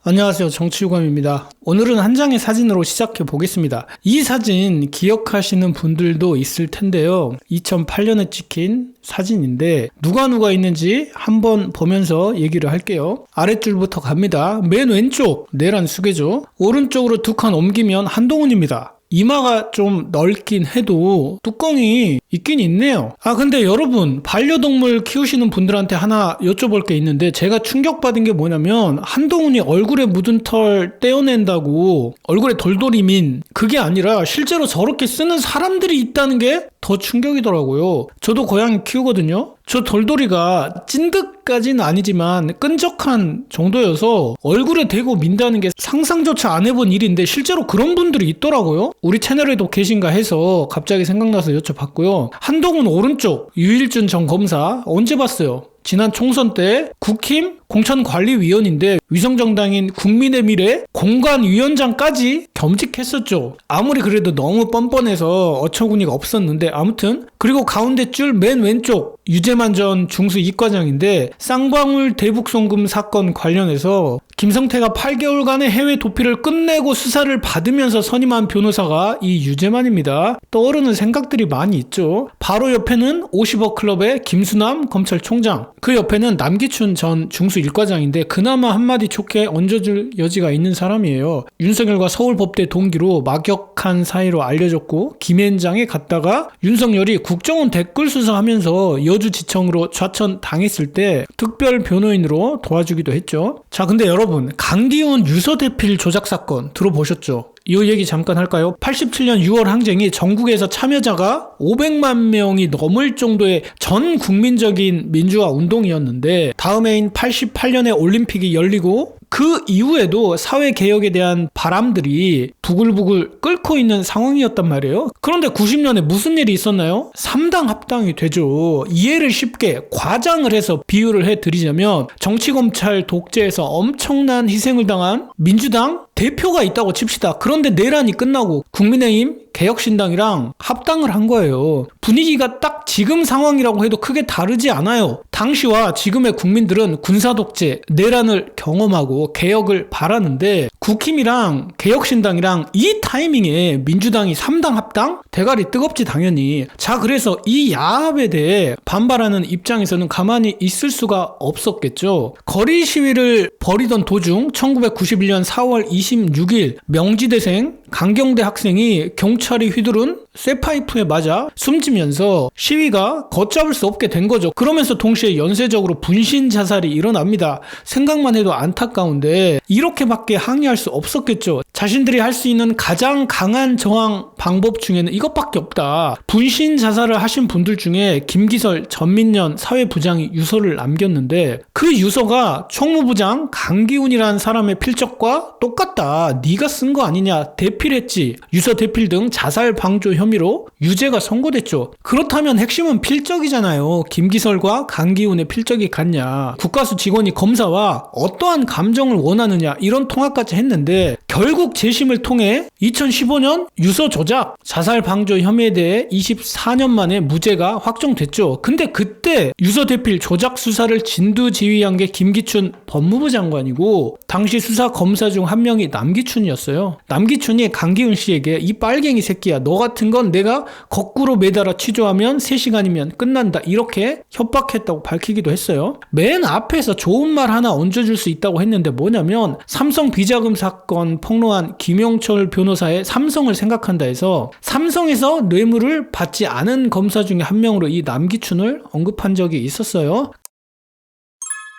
안녕하세요. 정치유감입니다. 오늘은 한 장의 사진으로 시작해 보겠습니다. 이 사진 기억하시는 분들도 있을 텐데요. 2008년에 찍힌 사진인데 누가 있는지 한번 보면서 얘기를 할게요. 아랫줄부터 갑니다. 맨 왼쪽 내란 수계죠. 오른쪽으로 두 칸 옮기면 한동훈입니다. 이마가 좀 넓긴 해도 뚜껑이 있긴 있네요. 근데 여러분, 반려동물 키우시는 분들한테 하나 여쭤볼 게 있는데 제가 충격받은 게 뭐냐면 한동훈이 얼굴에 묻은 털 떼어낸다고 얼굴에 돌돌이 민 그게 아니라 실제로 저렇게 쓰는 사람들이 있다는 게 더 충격이더라고요. 저도 고양이 키우거든요. 저 돌돌이가 찐득까지는 아니지만 끈적한 정도여서 얼굴에 대고 민다는 게 상상조차 안 해본 일인데 실제로 그런 분들이 있더라고요. 우리 채널에도 계신가 해서 갑자기 생각나서 여쭤봤고요. 한동훈 오른쪽 유일준 전 검사 언제 봤어요? 지난 총선 때 국힘 공천관리위원인데 위성정당인 국민의 미래 공관위원장까지 겸직했었죠. 아무리 그래도 너무 뻔뻔해서 어처구니가 없었는데 아무튼 그리고 가운데 줄 맨 왼쪽 유재만 전 중수 이과장인데 쌍방울 대북송금 사건 관련해서 김성태가 8개월간의 해외 도피를 끝내고 수사를 받으면서 선임한 변호사가 이 유재만입니다. 떠오르는 생각들이 많이 있죠. 바로 옆에는 50억 클럽의 김수남 검찰총장, 그 옆에는 남기춘 전 중수 일과장인데 그나마 한마디 좋게 얹어줄 여지가 있는 사람이에요. 윤석열과 서울법대 동기로 막역한 사이로 알려졌고 김앤장에 갔다가 윤석열이 국정원 댓글 수사하면서 여주지청으로 좌천 당했을 때 특별 변호인으로 도와주기도 했죠. 자, 근데 여러분, 강기훈 유서대필 조작 사건 들어보셨죠? 이 얘기 잠깐 할까요? 87년 6월 항쟁이 전국에서 참여자가 500만 명이 넘을 정도의 전 국민적인 민주화 운동이었는데 다음 해인 88년에 올림픽이 열리고 그 이후에도 사회개혁에 대한 바람들이 부글부글 끓고 있는 상황이었단 말이에요. 그런데 90년에 무슨 일이 있었나요? 3당 합당이 되죠. 이해를 쉽게 과장을 해서 비유를 해드리자면 정치검찰 독재에서 엄청난 희생을 당한 민주당 대표가 있다고 칩시다. 그런데 내란이 끝나고 국민의힘 개혁신당이랑 합당을 한 거예요. 분위기가 딱 지금 상황이라고 해도 크게 다르지 않아요. 당시와 지금의 국민들은 군사독재, 내란을 경험하고 개혁을 바라는데 국힘이랑 개혁신당이랑 이 타이밍에 민주당이 3당 합당? 대가리 뜨겁지 당연히. 자, 그래서 이 야합에 대해 반발하는 입장에서는 가만히 있을 수가 없었겠죠. 거리 시위를 벌이던 도중 1991년 4월 26일 명지대생 강경대 학생이 경찰이 휘두른 쇠파이프에 맞아 숨지면서 시위가 걷잡을 수 없게 된 거죠. 그러면서 동시에 연쇄적으로 분신 자살이 일어납니다. 생각만 해도 안타까운데 이렇게밖에 항의할 수 없었겠죠. 자신들이 할 수 있는 가장 강한 저항 방법 중에는 이것밖에 없다. 분신 자살을 하신 분들 중에 김기설, 전민련 사회부장이 유서를 남겼는데 그 유서가 총무부장 강기훈이라는 사람의 필적과 똑같다. 네가 쓴 거 아니냐. 대필했지. 유서 대필 등 자살 방조 혐의로 유죄가 선고됐죠. 그렇다면 핵심은 필적이잖아요. 김기설과 강기훈의 필적이 같냐. 국가수 직원이 검사와 어떠한 감정을 원하느냐 이런 통화까지 했는데 결국 재심을 통해 2015년 유서 조작, 자살 방조 혐의에 대해 24년 만에 무죄가 확정됐죠. 근데 그때 유서 대필 조작 수사를 진두지휘한 게 김기춘 법무부 장관이고 당시 수사 검사 중 한 명이 남기춘이었어요. 남기춘이 강기훈 씨에게 이 빨갱이 새끼야, 너 같은 건 내가 거꾸로 매달아 취조하면 3시간이면 끝난다 이렇게 협박했다고 밝히기도 했어요. 맨 앞에서 좋은 말 하나 얹어줄 수 있다고 했는데 뭐냐면 삼성 비자금 사건 폭로한 김영철 변호사의 삼성을 생각한다 해서 삼성에서 뇌물을 받지 않은 검사 중에 한 명으로 이 남기춘을 언급한 적이 있었어요.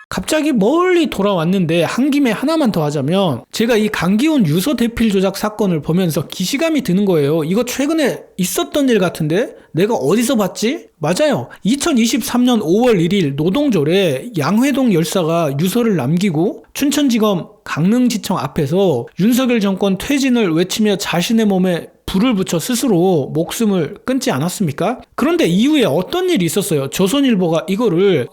갑자기 멀리 돌아왔는데 한 김에 하나만 더 하자면 제가 이 강기훈 유서 대필 조작 사건을 보면서 기시감이 드는 거예요. 이거 최근에 있었던 일 같은데 내가 어디서 봤지? 맞아요. 2023년 5월 1일 노동절에 양회동 열사가 유서를 남기고 춘천지검 강릉지청 앞에서 윤석열 정권 퇴진을 외치며 자신의 몸에 불을 붙여 스스로 목숨을 끊지 않았습니까? 그런데 이후에 어떤 일이 있었어요. 조선일보가 이거를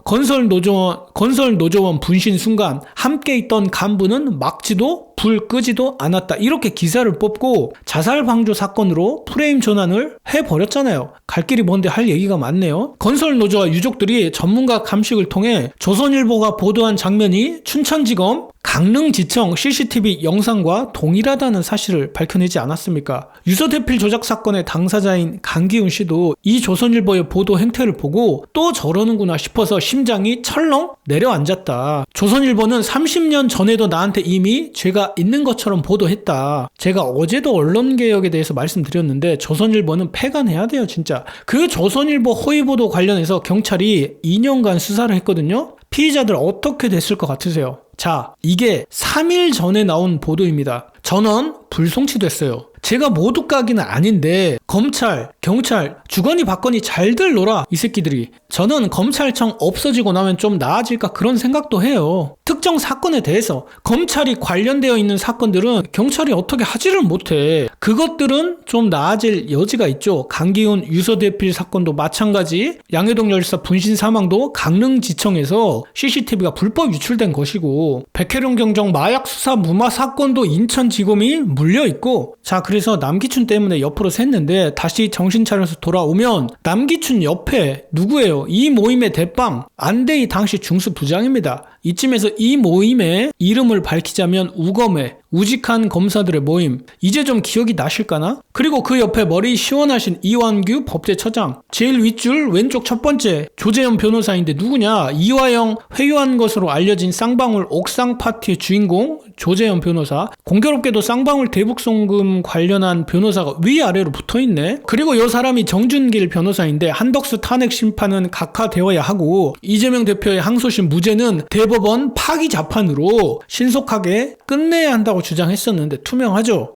건설노조원 분신 순간 함께 있던 간부는 막지도 불 끄지도 않았다 이렇게 기사를 뽑고 자살 방조 사건으로 프레임 전환을 해버렸잖아요. 갈 길이 먼데 할 얘기가 많네요. 건설노조와 유족들이 전문가 감식을 통해 조선일보가 보도한 장면이 춘천지검 강릉지청 CCTV 영상과 동일하다는 사실을 밝혀내지 않았습니까? 유서대필 조작 사건의 당사자인 강기훈 씨도 이 조선일보의 보도 행태를 보고 또 저러는구나 싶어서 심장이 철렁 내려앉았다. 조선일보는 30년 전에도 나한테 이미 죄가 있는 것처럼 보도했다. 제가 어제도 언론개혁에 대해서 말씀드렸는데 조선일보는 폐간해야 돼요, 진짜. 그 조선일보 허위보도 관련해서 경찰이 2년간 수사를 했거든요. 피의자들 어떻게 됐을 것 같으세요? 자, 이게 3일 전에 나온 보도입니다. 전원 불송치됐어요. 제가 모두까기는 아닌데 검찰, 경찰, 주거니 받거니 잘들 놀아 이 새끼들이. 저는 검찰청 없어지고 나면 좀 나아질까 그런 생각도 해요. 특정 사건에 대해서 검찰이 관련되어 있는 사건들은 경찰이 어떻게 하지를 못해. 그것들은 좀 나아질 여지가 있죠. 강기훈 유서대필 사건도 마찬가지. 양해동 열사 분신 사망도 강릉지청에서 CCTV가 불법 유출된 것이고, 백혜령 경정 마약 수사 무마 사건도 인천지검이 물려있고, 자, 그래서 남기춘 때문에 옆으로 샜는데 다시 정신 차려서 돌아오면 남기춘 옆에 누구예요? 이 모임의 대빵 안대희 당시 중수부장입니다. 이쯤에서 이 모임의 이름을 밝히자면 우검회, 우직한 검사들의 모임. 이제 좀 기억이 나실까나? 그리고 그 옆에 머리 시원하신 이완규 법제처장. 제일 윗줄 왼쪽 첫 번째 조재현 변호사인데 누구냐? 이화영 회유한 것으로 알려진 쌍방울 옥상 파티의 주인공 조재현 변호사. 공교롭게도 쌍방울 대북송금 관련한 변호사가 위아래로 붙어있네. 그리고 이 사람이 정준길 변호사인데 한덕수 탄핵 심판은 각하되어야 하고 이재명 대표의 항소심 무죄는 대법원 파기 재판으로 신속하게 끝내야 한다고 주장했었는데 투명하죠.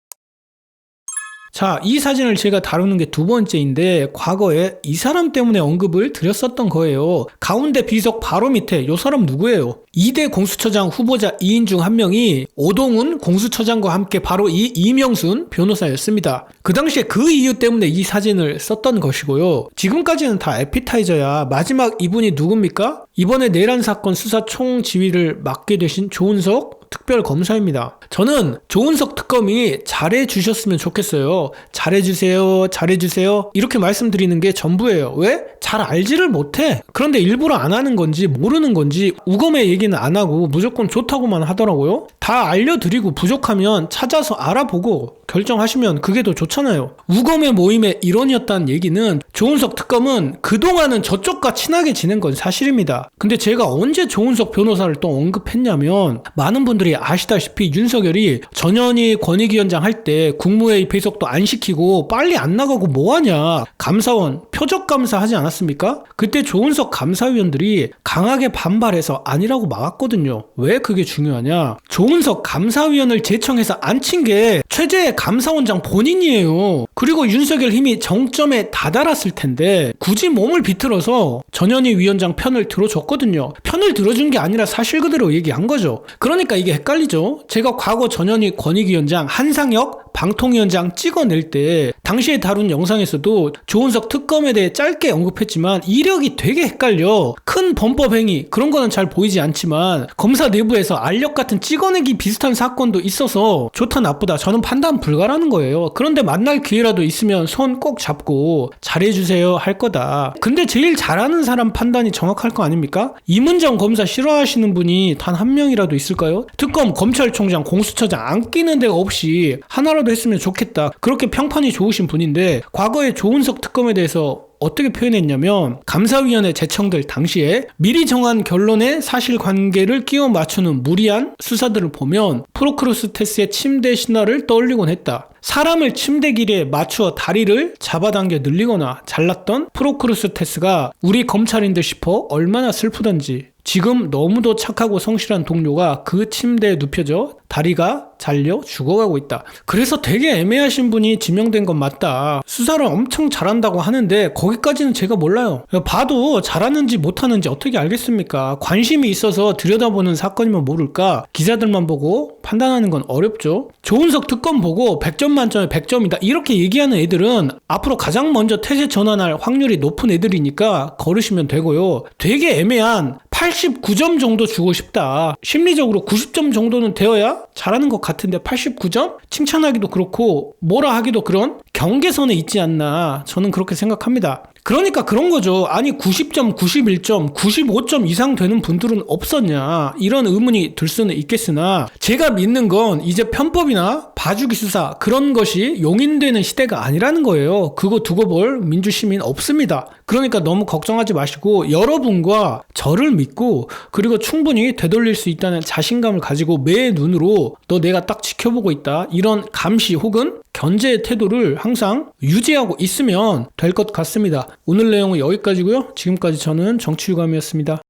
자, 이 사진을 제가 다루는 게 두 번째인데 과거에 이 사람 때문에 언급을 드렸었던 거예요. 가운데 비석 바로 밑에 이 사람 누구예요? 2대 공수처장 후보자 2인 중 한 명이 오동훈 공수처장과 함께 바로 이 이명순 변호사였습니다. 그 당시에 그 이유 때문에 이 사진을 썼던 것이고요. 지금까지는 다 에피타이저야. 마지막 이분이 누굽니까? 이번에 내란 사건 수사 총지휘를 맡게 되신 조은석 특별검사입니다. 저는 조은석 특검이 잘해주셨으면 좋겠어요. 잘해주세요, 잘해주세요 이렇게 말씀드리는 게 전부예요. 왜? 잘 알지를 못해. 그런데 일부러 안 하는 건지 모르는 건지 우검의 얘기는 안 하고 무조건 좋다고만 하더라고요. 다 알려드리고 부족하면 찾아서 알아보고 결정하시면 그게 더 좋잖아요. 우검의 모임의 일원이었다는 얘기는 조은석 특검은 그동안은 저쪽과 친하게 지낸 건 사실입니다. 근데 제가 언제 조은석 변호사를 또 언급했냐면 많은 분들이 아시다시피 윤석열이 전현희 권익위원장 할 때 국무회의 배석도 안 시키고 빨리 안 나가고 뭐하냐. 감사원 표적감사 하지 않았습니까? 그때 조은석 감사위원들이 강하게 반발해서 아니라고 막았거든요. 왜 그게 중요하냐. 조은석 감사위원을 제청해서 앉힌 게 최재해 감사원장 본인이에요. 그리고 윤석열 힘이 정점에 다다랐을 텐데 굳이 몸을 비틀어서 전현희 위원장 편을 들어줬거든요. 편을 들어준 게 아니라 사실 그대로 얘기한 거죠. 그러니까 이게 헷갈리죠. 제가 과거 전현희 권익위원장 한상혁 방통위원장 찍어낼 때 당시에 다룬 영상에서도 조은석 특검에 대해 짧게 언급했지만 이력이 되게 헷갈려. 큰 범법행위 그런 거는 잘 보이지 않지만 검사 내부에서 알력 같은 찍어내기 비슷한 사건도 있어서 좋다 나쁘다 저는 판단 불가라는 거예요. 그런데 만날 기회라도 있으면 손 꼭 잡고 잘해주세요 할 거다. 근데 제일 잘하는 사람 판단이 정확할 거 아닙니까? 이문정 검사 싫어하시는 분이 단 한 명이라도 있을까요? 특검, 검찰총장, 공수처장 안 끼는 데가 없이 하나라도 했으면 좋겠다. 그렇게 평판이 좋으신 분인데 과거에 조은석 특검에 대해서 어떻게 표현했냐면 감사위원회 제청될 당시에 미리 정한 결론에 사실관계를 끼워 맞추는 무리한 수사들을 보면 프로크루스테스의 침대 신화를 떠올리곤 했다. 사람을 침대 길이에 맞추어 다리를 잡아당겨 늘리거나 잘랐던 프로크루스테스가 우리 검찰인들 싶어 얼마나 슬프던지. 지금 너무도 착하고 성실한 동료가 그 침대에 눕혀져 다리가 잘려 죽어가고 있다. 그래서 되게 애매하신 분이 지명된 건 맞다. 수사를 엄청 잘한다고 하는데 거기까지는 제가 몰라요. 봐도 잘하는지 못하는지 어떻게 알겠습니까? 관심이 있어서 들여다보는 사건이면 모를까? 기자들만 보고 판단하는 건 어렵죠. 조은석 특검 보고 100점 만점에 100점이다 이렇게 얘기하는 애들은 앞으로 가장 먼저 태세 전환할 확률이 높은 애들이니까 걸으시면 되고요. 되게 애매한 89점 정도 주고 싶다. 심리적으로 90점 정도는 되어야 잘하는 것 같은데 89점? 칭찬하기도 그렇고 뭐라 하기도 그런 경계선에 있지 않나 저는 그렇게 생각합니다. 그러니까 그런 거죠. 아니 90점, 91점, 95점 이상 되는 분들은 없었냐, 이런 의문이 들 수는 있겠으나 제가 믿는 건 이제 편법이나 봐주기 수사 그런 것이 용인되는 시대가 아니라는 거예요. 그거 두고 볼 민주시민 없습니다. 그러니까 너무 걱정하지 마시고 여러분과 저를 믿고 그리고 충분히 되돌릴 수 있다는 자신감을 가지고 매 눈으로 너 내가 딱 지켜보고 있다, 이런 감시 혹은 견제의 태도를 항상 유지하고 있으면 될 것 같습니다. 오늘 내용은 여기까지고요. 지금까지 저는 정치유감이었습니다.